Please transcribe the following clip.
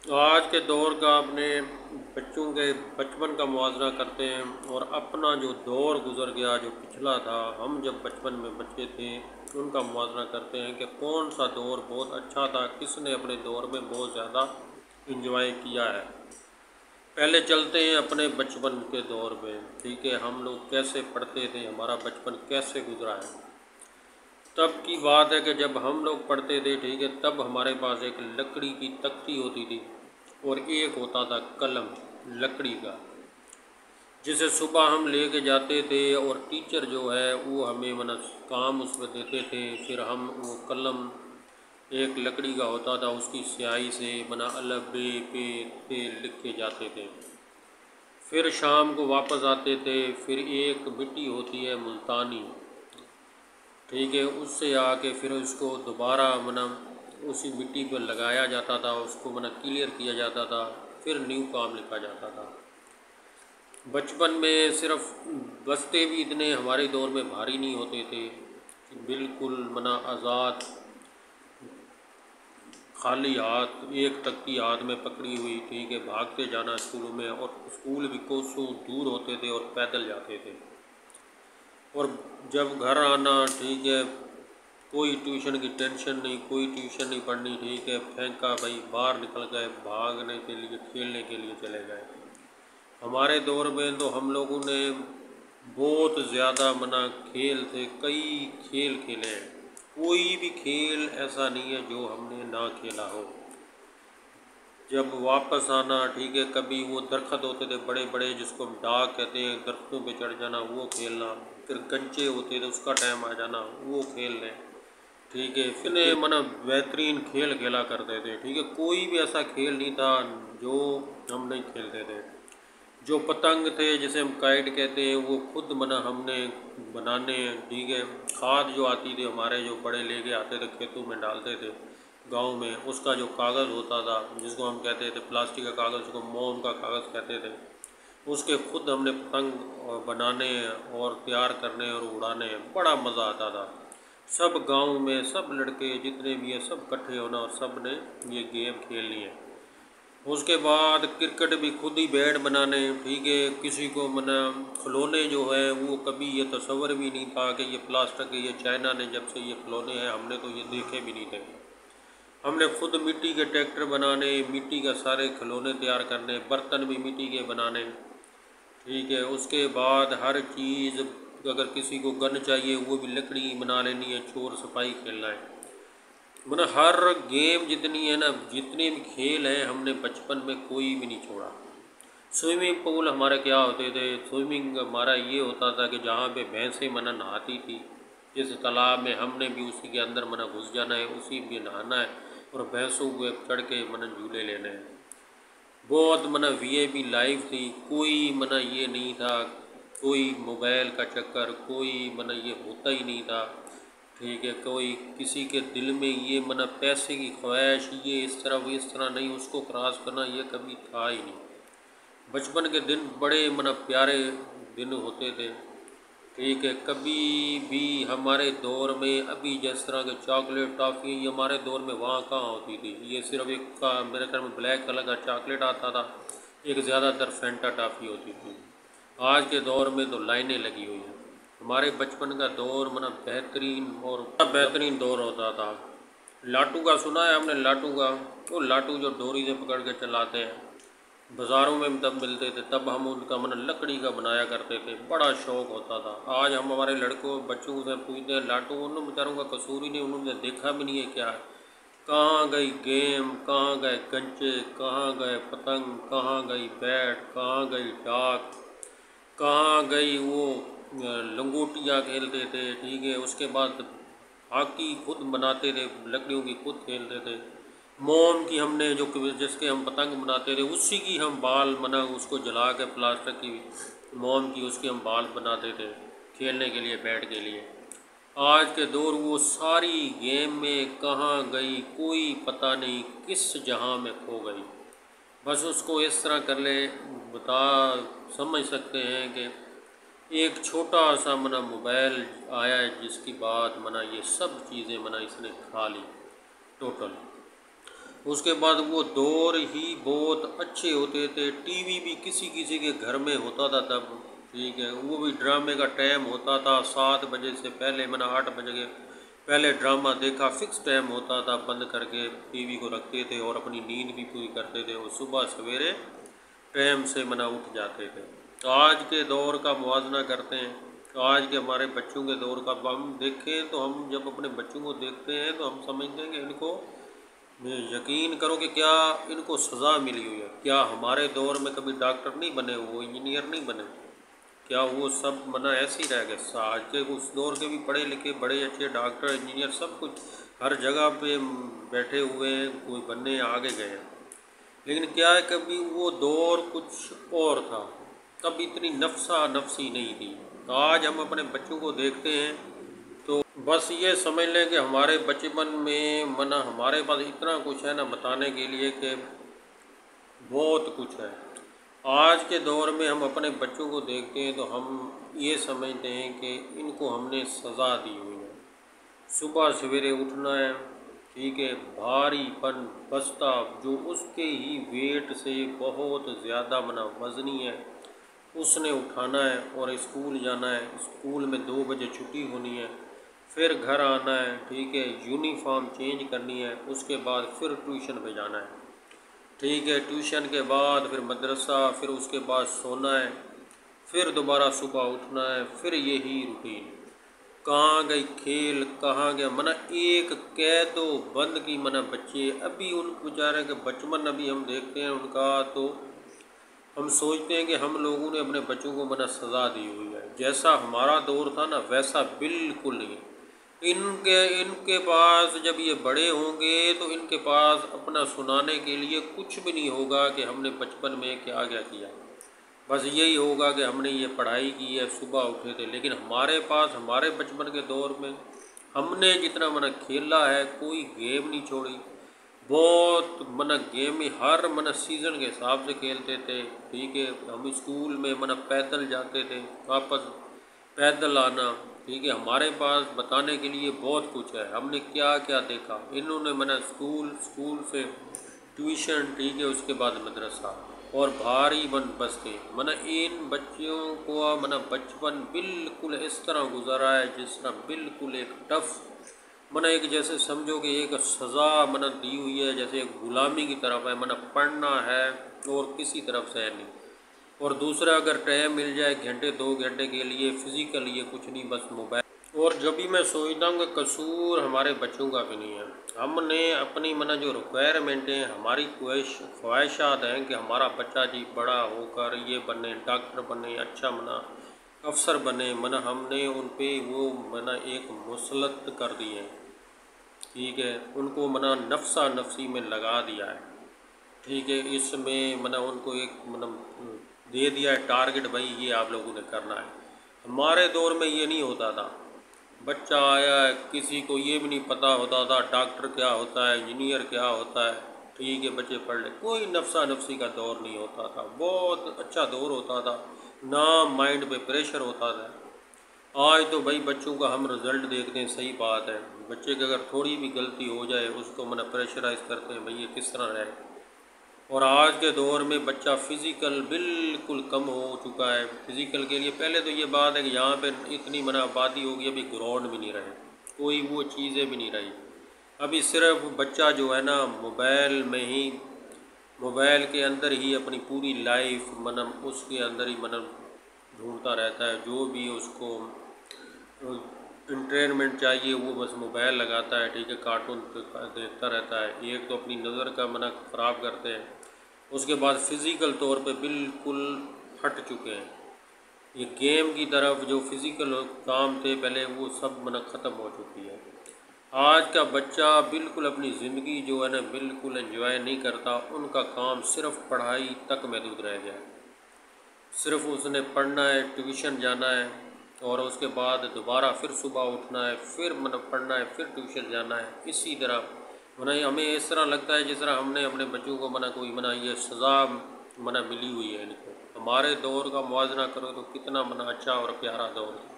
آج کے دور کا اپنے بچوں کے بچپن کا موازنہ کرتے ہیں اور اپنا جو دور گزر گیا جو پچھلا تھا، ہم جب بچپن میں بچے تھے ان کا موازنہ کرتے ہیں کہ کون سا دور بہت اچھا تھا، کس نے اپنے دور میں بہت زیادہ انجوائے کیا ہے۔ پہلے چلتے ہیں اپنے بچپن کے دور میں، ٹھیک ہے، ہم لوگ کیسے پڑھتے تھے، ہمارا بچپن کیسے گزرا ہے۔ تب کی بات ہے کہ جب ہم لوگ پڑھتے تھے، ٹھیک ہے، تب ہمارے پاس ایک لکڑی کی تختی ہوتی تھی اور ایک ہوتا تھا قلم لکڑی کا، جسے صبح ہم لے کے جاتے تھے اور ٹیچر جو ہے وہ ہمیں کام اس میں دیتے تھے، پھر ہم وہ قلم ایک لکڑی کا ہوتا تھا اس کی سیاہی سے الف ب پ ت لکھ کے جاتے تھے۔ پھر شام کو واپس آتے تھے، پھر ایک مٹی ہوتی ہے ملتانی، ٹھیک ہے، اس سے آ کے پھر اس کو دوبارہ اسی مٹی پہ لگایا جاتا تھا، اس کو کلیئر کیا جاتا تھا، پھر نیو کام لکھا جاتا تھا۔ بچپن میں صرف بستے بھی اتنے ہمارے دور میں بھاری نہیں ہوتے تھے، بالکل آزاد خالی ہاتھ، ایک تختی ہاتھ میں پکڑی ہوئی، ٹھیک ہے، بھاگتے جانا اسکولوں میں، اور اسکول بھی کوسوں دور ہوتے تھے اور پیدل جاتے تھے۔ اور جب گھر آنا، ٹھیک ہے، کوئی ٹیوشن کی ٹینشن نہیں، کوئی ٹیوشن نہیں پڑھنی، ٹھیک ہے، پھینکا بھائی، باہر نکل گئے، بھاگنے کے لیے، کھیلنے کے لیے چلے گئے۔ ہمارے دور میں تو ہم لوگوں نے بہت زیادہ کھیل تھے، کئی کھیل کھیلے ہیں، کوئی بھی کھیل ایسا نہیں ہے جو ہم نے نہ کھیلا ہو۔ جب واپس آنا، ٹھیک ہے، کبھی وہ درخت ہوتے تھے بڑے بڑے جس کو ہم ڈاگ کہتے ہیں، درختوں پہ چڑھ جانا، وہ کھیلنا، پھر کنچے ہوتے تھے اس کا ٹائم آ جانا، وہ کھیل لیں، ٹھیک ہے، پھر بہترین کھیل کھیلا کرتے تھے، ٹھیک ہے، کوئی بھی ایسا کھیل نہیں تھا جو ہم نہیں کھیلتے تھے۔ جو پتنگ تھے جسے ہم کائٹ کہتے ہیں، وہ خود ہم نے بنانے، ٹھیک ہے، کھاد جو آتی تھی ہمارے جو بڑے لے کے آتے تھے کھیتوں میں ڈالتے تھے گاؤں میں، اس کا جو کاغذ ہوتا تھا جس کو ہم کہتے تھے پلاسٹک کا کاغذ، جس کو موم کا کاغذ کہتے تھے، اس کے خود ہم نے پتنگ بنانے اور تیار کرنے اور اڑانے، بڑا مزہ آتا تھا۔ سب گاؤں میں سب لڑکے جتنے بھی ہیں سب اکٹھے ہونا اور سب نے یہ گیم کھیلنی ہے۔ اس کے بعد کرکٹ بھی خود ہی بیٹ بنانے، ٹھیک ہے، کسی کو کھلونے جو ہے وہ کبھی یہ تصور بھی نہیں تھا کہ یہ پلاسٹک ہے، یہ چائنا نے جب سے یہ کھلونے ہیں ہم نے تو یہ دیکھے بھی نہیں تھے۔ ہم نے خود مٹی کے ٹریکٹر بنانے، مٹی کا سارے کھلونے تیار کرنے، برتن بھی مٹی کے بنانے، ٹھیک ہے، اس کے بعد ہر چیز، اگر کسی کو گن چاہیے وہ بھی لکڑی بنا لینی ہے، چور سپاہی کھیلنا ہے، ہر گیم جتنی ہے جتنے بھی کھیل ہیں ہم نے بچپن میں کوئی بھی نہیں چھوڑا۔ سوئمنگ پول ہمارے کیا ہوتے تھے، سوئمنگ ہمارا یہ ہوتا تھا کہ جہاں پہ بھینسیں نہاتی تھی، جس تالاب میں ہم نے بھی اسی کے اندر گھس جانا ہے، اسی میں نہانا ہے اور بھینسوں کو چڑھ کے جھولے لینے ہیں۔ بہت وی آئی پی لائف تھی، کوئی یہ نہیں تھا، کوئی موبائل کا چکر، کوئی یہ ہوتا ہی نہیں تھا، ٹھیک ہے، کوئی کسی کے دل میں یہ پیسے کی خواہش، یہ اس طرح نہیں، اس کو کراس کرنا، یہ کبھی تھا ہی نہیں۔ بچپن کے دن بڑے پیارے دن ہوتے تھے، ٹھیک ہے، کبھی بھی ہمارے دور میں ابھی جس طرح کے چاکلیٹ ٹافی یہ ہمارے دور میں وہاں کہاں ہوتی تھی، یہ صرف ایک میرے خیال میں بلیک کلر کا چاکلیٹ آتا تھا، ایک زیادہ تر فینٹا ٹافی ہوتی تھی۔ آج کے دور میں تو لائنیں لگی ہوئی ہیں۔ ہمارے بچپن کا دور بہترین دور ہوتا تھا۔ لاٹو کا سنا ہے ہم نے، لاٹو کا، وہ لاٹو جو ڈوری سے پکڑ کے چلاتے ہیں، بازاروں میں تب ملتے تھے، تب ہم ان کا لکڑی کا بنایا کرتے تھے، بڑا شوق ہوتا تھا۔ آج ہم ہمارے بچوں سے پوچھتے ہیں لاٹو، انہوں بیچاروں کا قصور ہی نہیں، انہوں نے دیکھا بھی نہیں ہے کیا ہے، کہاں گئی گیم، کہاں گئے کنچے، کہاں گئے پتنگ، کہاں گئی بیٹ، کہاں گئی ڈاک، کہاں گئی وہ لنگوٹیاں کھیلتے تھے، ٹھیک ہے، اس کے بعد ہاکی خود بناتے تھے، لکڑیوں کی خود کھیلتے تھے، موم کی ہم نے جس کے ہم پتنگ بناتے تھے اسی کی ہم بال اس کو جلا کے پلاسٹک کی موم کی اس کی ہم بال بناتے تھے کھیلنے کے لیے، بیٹ کے لیے۔ آج کے دور وہ ساری گیم میں کہاں گئی کوئی پتہ نہیں، کس جہاں میں کھو گئی۔ بس اس کو اس طرح کر لے سمجھ سکتے ہیں کہ ایک چھوٹا سا موبائل آیا ہے جس کی بات یہ سب چیزیں اس نے کھا لی ٹوٹل۔ اس کے بعد وہ دور ہی بہت اچھے ہوتے تھے، ٹی وی بھی کسی کسی کے گھر میں ہوتا تھا تب، ٹھیک ہے، وہ بھی ڈرامے کا ٹائم ہوتا تھا 7 بجے سے پہلے، 8 بجے کے پہلے ڈرامہ دیکھا، فکس ٹائم ہوتا تھا، بند کر کے ٹی وی کو رکھتے تھے اور اپنی نیند بھی پوری کرتے تھے اور صبح سویرے ٹائم سے اٹھ جاتے تھے۔ تو آج کے دور کا موازنہ کرتے ہیں، تو آج کے ہمارے بچوں کے دور کا ہم دیکھیں تو ہم جب اپنے بچوں کو دیکھتے ہیں تو ہم سمجھتے ہیں کہ ان کو یقین کرو کہ کیا ان کو سزا ملی ہوئی ہے۔ کیا ہمارے دور میں کبھی ڈاکٹر نہیں بنے، وہ انجینئر نہیں بنے، کیا وہ سب ایسے ہی رہ گئے؟ آج کے اس دور کے بھی پڑھے لکھے بڑے اچھے ڈاکٹر انجینئر سب کچھ ہر جگہ پہ بیٹھے ہوئے ہیں، کوئی بننے آگے گئے ہیں، لیکن کیا ہے کبھی وہ دور کچھ اور تھا، تب اتنی نفسا نفسی نہیں تھی۔ تو آج ہم اپنے بچوں کو دیکھتے ہیں تو بس یہ سمجھ لیں کہ ہمارے بچپن میں ہمارے پاس اتنا کچھ ہے بتانے کے لیے کہ بہت کچھ ہے۔ آج کے دور میں ہم اپنے بچوں کو دیکھتے ہیں تو ہم یہ سمجھتے ہیں کہ ان کو ہم نے سزا دی ہوئی ہے۔ صبح سویرے اٹھنا ہے، ٹھیک ہے، بھاری پن بستہ جو اس کے ہی ویٹ سے بہت زیادہ وزنی ہے، اس نے اٹھانا ہے اور اسکول جانا ہے، اسکول میں 2 بجے چھٹی ہونی ہے، پھر گھر آنا ہے، ٹھیک ہے، یونیفارم چینج کرنی ہے، اس کے بعد پھر ٹیوشن پہ جانا ہے، ٹھیک ہے، ٹیوشن کے بعد پھر مدرسہ، پھر اس کے بعد سونا ہے، پھر دوبارہ صبح اٹھنا ہے، پھر یہی روٹین۔ کہاں گئی کھیل، کہاں گیا ایک قید و بند کی بچے ابھی ان بیچارے کے بچپن ابھی ہم دیکھتے ہیں ان کا تو ہم سوچتے ہیں کہ ہم لوگوں نے اپنے بچوں کو سزا دی ہوئی ہے۔ جیسا ہمارا دور تھا ویسا بالکل نہیں۔ ان کے پاس جب یہ بڑے ہوں گے تو ان کے پاس اپنا سنانے کے لیے کچھ بھی نہیں ہوگا کہ ہم نے بچپن میں کیا کیا، بس یہی ہوگا کہ ہم نے یہ پڑھائی کی ہے، صبح اٹھے تھے۔ لیکن ہمارے پاس ہمارے بچپن کے دور میں ہم نے جتنا کھیلا ہے، کوئی گیم نہیں چھوڑی، بہت گیم ہر سیزن کے حساب سے کھیلتے تھے، ٹھیک ہے، ہم اسکول میں پیدل جاتے تھے، واپس پیدل آنا، ٹھیک ہے، ہمارے پاس بتانے کے لیے بہت کچھ ہے، ہم نے کیا کیا دیکھا۔ انہوں نے اسکول سے ٹیوشن، ٹھیک ہے، اس کے بعد مدرسہ اور بھاری بستے، ان بچوں کو بچپن بالکل اس طرح گزرا ہے جس طرح بالکل ایک ٹف ایک جیسے سمجھو کہ ایک سزا دی ہوئی ہے، جیسے ایک غلامی کی طرف ہے، پڑھنا ہے اور کسی طرف سے ہے نہیں، اور دوسرا اگر ٹائم مل جائے گھنٹے 2 گھنٹے کے لیے فزیکل یہ کچھ نہیں، بس موبائل۔ اور جب بھی میں سوچتا ہوں کہ قصور ہمارے بچوں کا بھی نہیں ہے، ہم نے اپنی جو ریکوائرمنٹ ہیں، ہماری خواہشات ہیں کہ ہمارا بچہ جی بڑا ہو کر یہ بنے، ڈاکٹر بنے، اچھا افسر بنے، ہم نے ان پہ وہ ایک مسلط کر دیے ہیں، ٹھیک ہے، ان کو نفسا نفسی میں لگا دیا ہے، ٹھیک ہے، اس میں ان کو ایک دے دیا ہے ٹارگٹ، بھائی یہ آپ لوگوں نے کرنا ہے۔ ہمارے دور میں یہ نہیں ہوتا تھا، بچہ آیا ہے کسی کو یہ بھی نہیں پتہ ہوتا تھا ڈاکٹر کیا ہوتا ہے، انجینئر کیا ہوتا ہے، ٹھیک ہے، بچے پڑھ لیں، کوئی نفسا نفسی کا دور نہیں ہوتا تھا، بہت اچھا دور ہوتا تھا، نہ مائنڈ پہ پریشر ہوتا تھا۔ آج تو بھائی بچوں کا ہم رزلٹ دیکھتے ہیں، صحیح بات ہے، بچے کی اگر تھوڑی بھی غلطی ہو جائے اس کو پریشرائز کرتے ہیں، بھائی یہ کس طرح رہے۔ اور آج کے دور میں بچہ فزیکل بالکل کم ہو چکا ہے، فزیکل کے لیے پہلے تو یہ بات ہے کہ یہاں پہ اتنی آبادی ہوگی، ابھی گراؤنڈ بھی نہیں رہے، کوئی وہ چیزیں بھی نہیں رہی، ابھی صرف بچہ جو ہے موبائل میں ہی، موبائل کے اندر ہی اپنی پوری لائف اس کے اندر ہی ڈھونڈتا رہتا ہے، جو بھی اس کو انٹرٹینمنٹ چاہیے وہ بس موبائل لگاتا ہے، ٹھیک ہے، کارٹون دیکھتا رہتا ہے، ایک تو اپنی نظر کا خراب کرتے ہیں، اس کے بعد فزیکل طور پہ بالکل ہٹ چکے ہیں، یہ گیم کی طرف جو فزیکل کام تھے پہلے وہ سب ختم ہو چکی ہے۔ آج کا بچہ بالکل اپنی زندگی جو ہے بالکل انجوائے نہیں کرتا، ان کا کام صرف پڑھائی تک محدود رہ گیا ہے، صرف اس نے پڑھنا ہے، ٹیوشن جانا ہے اور اس کے بعد دوبارہ پھر صبح اٹھنا ہے، پھر پڑھنا ہے، پھر ٹیوشن جانا ہے، اسی طرح ہمیں اس طرح لگتا ہے جس طرح ہم نے اپنے بچوں کو کوئی یہ سزا ملی ہوئی ہے ان کو۔ ہمارے دور کا موازنہ کرو تو کتنا اچھا اور پیارا دور ہے۔